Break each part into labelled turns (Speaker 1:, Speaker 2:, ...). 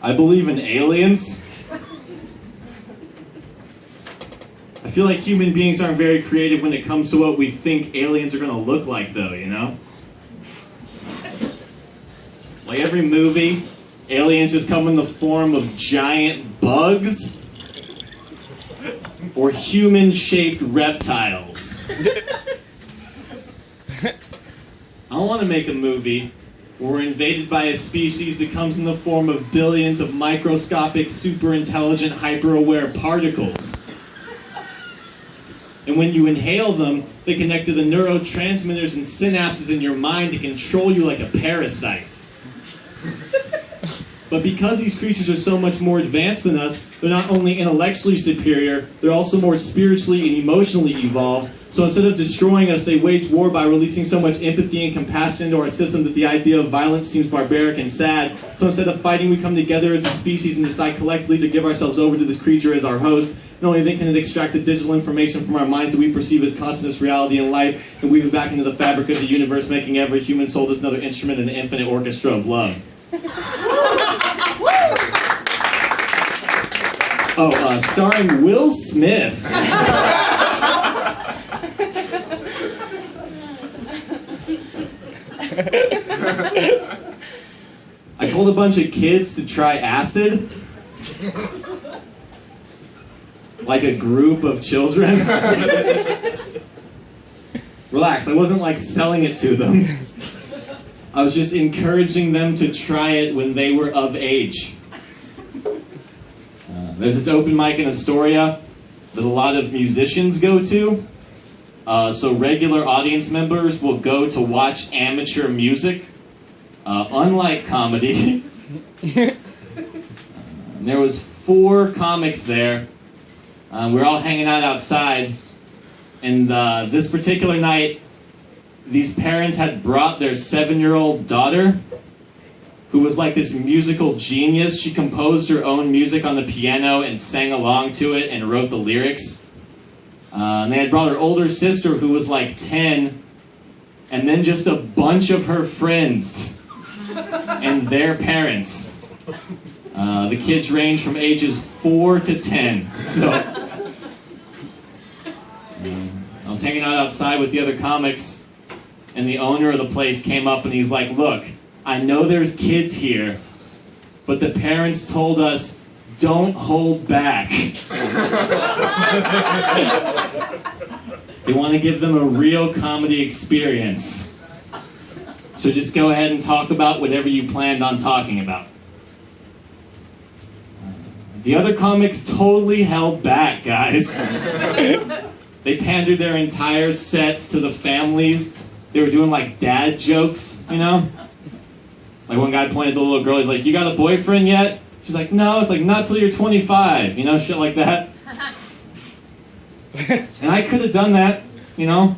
Speaker 1: I believe in aliens. I feel like human beings aren't very creative when it comes to what we think aliens are going to look like, though, you know? Like every movie, aliens just come in the form of giant bugs or human-shaped reptiles. I want to make a movie where we're invaded by a species that comes in the form of billions of microscopic, super-intelligent, hyper-aware particles. And when you inhale them, they connect to the neurotransmitters and synapses in your mind to control you like a parasite. But because these creatures are so much more advanced than us, they're not only intellectually superior, they're also more spiritually and emotionally evolved. So instead of destroying us, they wage war by releasing so much empathy and compassion into our system that the idea of violence seems barbaric and sad. So instead of fighting, we come together as a species and decide collectively to give ourselves over to this creature as our host. Not only then can it extract the digital information from our minds that we perceive as consciousness, reality, and life, and weave it back into the fabric of the universe, making every human soul just another instrument in the infinite orchestra of love. Starring Will Smith. I told a bunch of kids to try acid. Like a group of children. Relax, I wasn't like selling it to them. I was just encouraging them to try it when they were of age. There's this open mic in Astoria that a lot of musicians go to. So regular audience members will go to watch amateur music. Unlike comedy. There was 4 comics there. We were all hanging out outside. And this particular night, these parents had brought their 7-year-old daughter, who was like this musical genius. She composed her own music on the piano and sang along to it and wrote the lyrics. And they had brought her older sister, who was like 10, and then just a bunch of her friends and their parents. The kids range from ages 4 to 10. So I was hanging out outside with the other comics, and the owner of the place came up and he's like, "Look, I know there's kids here, but the parents told us, don't hold back." They want to give them a real comedy experience. So just go ahead and talk about whatever you planned on talking about. The other comics totally held back, guys. They pandered their entire sets to the families. They were doing like dad jokes, you know? Like one guy pointed at the little girl, he's like, "You got a boyfriend yet?" She's like, "No." It's like, "Not till you're 25, you know, shit like that. And I could have done that, you know?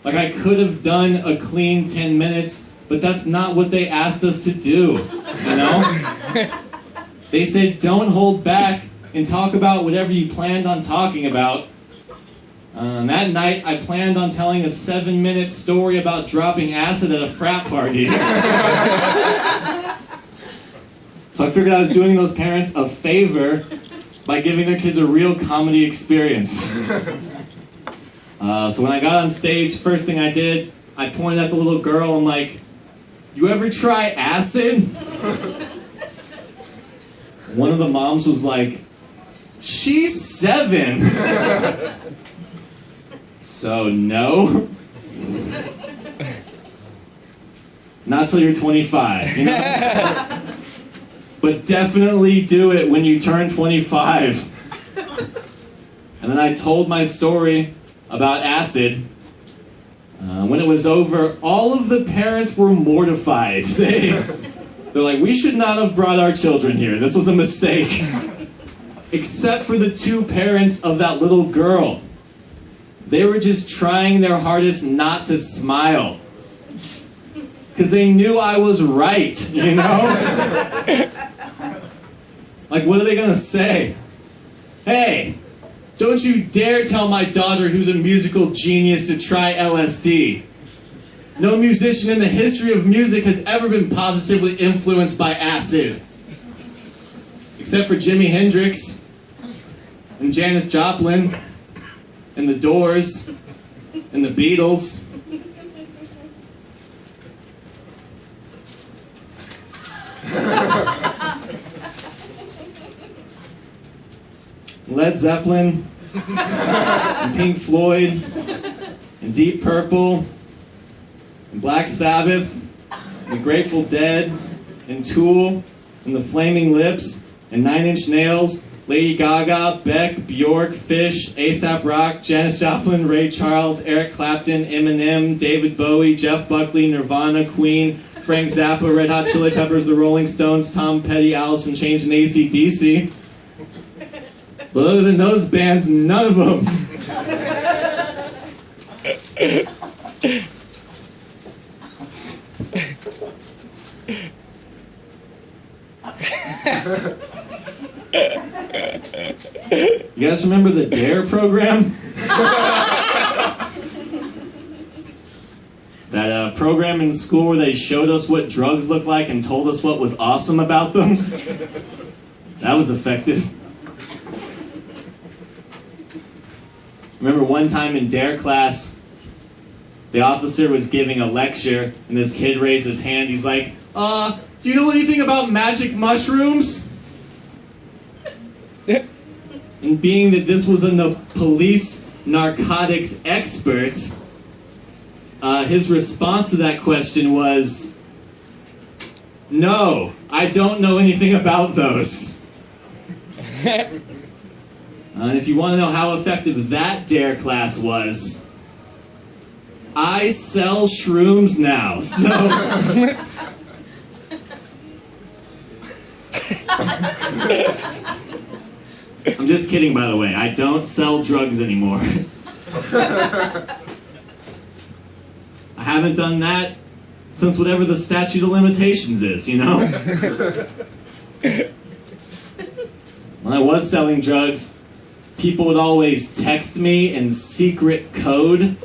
Speaker 1: Like I could have done a clean 10 minutes, but that's not what they asked us to do, you know? They said, don't hold back and talk about whatever you planned on talking about. And that night, I planned on telling a 7-minute story about dropping acid at a frat party. So I figured I was doing those parents a favor by giving their kids a real comedy experience. So when I got on stage, first thing I did, I pointed at the little girl. I'm like, "You ever try acid?" One of the moms was like, "She's 7. So no. Not till you're 25, you know? But definitely do it when you turn 25. And then I told my story about acid. When it was over, all of the parents were mortified. They're like, "We should not have brought our children here. This was a mistake." Except for the 2 parents of that little girl. They were just trying their hardest not to smile. Because they knew I was right, you know? Like, what are they going to say? "Hey, don't you dare tell my daughter, who's a musical genius, to try LSD. No musician in the history of music has ever been positively influenced by acid." Except for Jimi Hendrix and Janis Joplin and the Doors and the Beatles. Led Zeppelin and Pink Floyd and Deep Purple and Black Sabbath and the Grateful Dead and Tool and the Flaming Lips and Nine Inch Nails, Lady Gaga, Beck, Bjork, Fish, A$AP Rock, Janis Joplin, Ray Charles, Eric Clapton, Eminem, David Bowie, Jeff Buckley, Nirvana, Queen, Frank Zappa, Red Hot Chili Peppers, the Rolling Stones, Tom Petty, Alice in Chains, and AC/DC. But other than those bands, none of them. You guys remember the DARE program? That program in school where they showed us what drugs looked like and told us what was awesome about them? That was effective. Remember one time in DARE class, the officer was giving a lecture, and this kid raised his hand. He's like, do you know anything about magic mushrooms? And being that this was a police narcotics expert, his response to that question was, no, I don't know anything about those. And if you want to know how effective that DARE class was, I sell shrooms now, so... I'm just kidding, by the way. I don't sell drugs anymore. I haven't done that since whatever the statute of limitations is, you know? When I was selling drugs, people would always text me in secret code.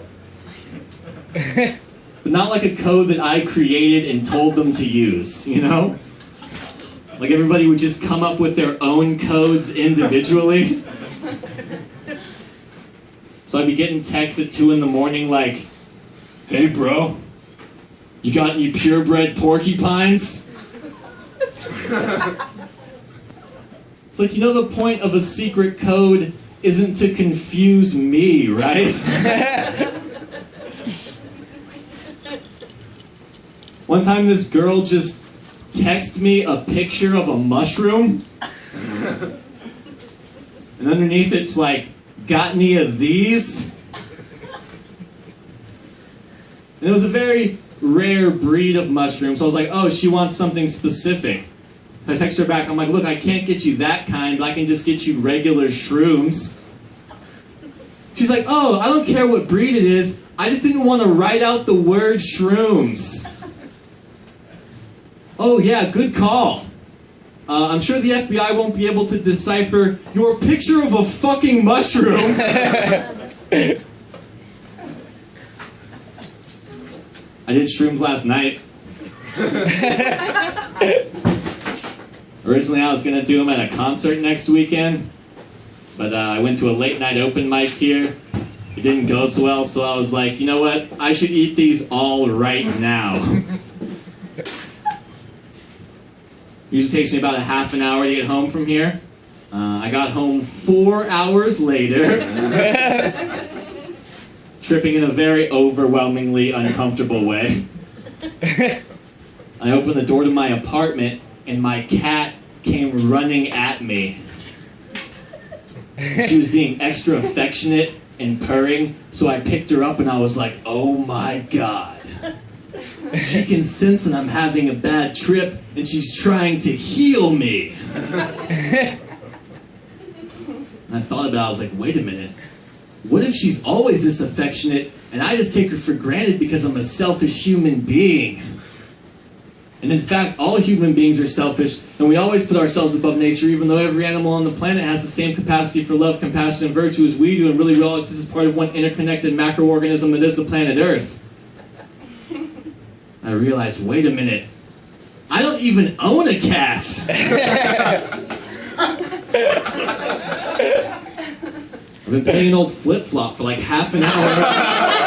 Speaker 1: But not like a code that I created and told them to use, you know? Like everybody would just come up with their own codes individually. So I'd be getting texts at 2 in the morning like, hey bro, you got any purebred porcupines? It's like, you know, the point of a secret code isn't to confuse me, right? One time this girl just texted me a picture of a mushroom. And underneath it's like, got any of these? And it was a very rare breed of mushroom, so I was like, oh, she wants something specific. I text her back, I'm like, look, I can't get you that kind, but I can just get you regular shrooms. She's like, oh, I don't care what breed it is, I just didn't want to write out the word shrooms. Oh yeah, good call. I'm sure the FBI won't be able to decipher your picture of a fucking mushroom. I did shrooms last night. Originally I was going to do them at a concert next weekend, but I went to a late night open mic here. It didn't go so well, so I was like, you know what? I should eat these all right now. Usually takes me about a half an hour to get home from here. I got home 4 hours later, tripping in a very overwhelmingly uncomfortable way. I opened the door to my apartment, and my cat came running at me. She was being extra affectionate and purring, so I picked her up and I was like, oh my god. She can sense that I'm having a bad trip, and she's trying to heal me. And I thought about it, I was like, wait a minute. What if she's always this affectionate, and I just take her for granted because I'm a selfish human being? And in fact, all human beings are selfish, and we always put ourselves above nature, even though every animal on the planet has the same capacity for love, compassion, and virtue as we do, and really we all exist as part of one interconnected macroorganism that is the planet Earth. I realized, wait a minute, I don't even own a cat. I've been playing old flip-flop for like half an hour.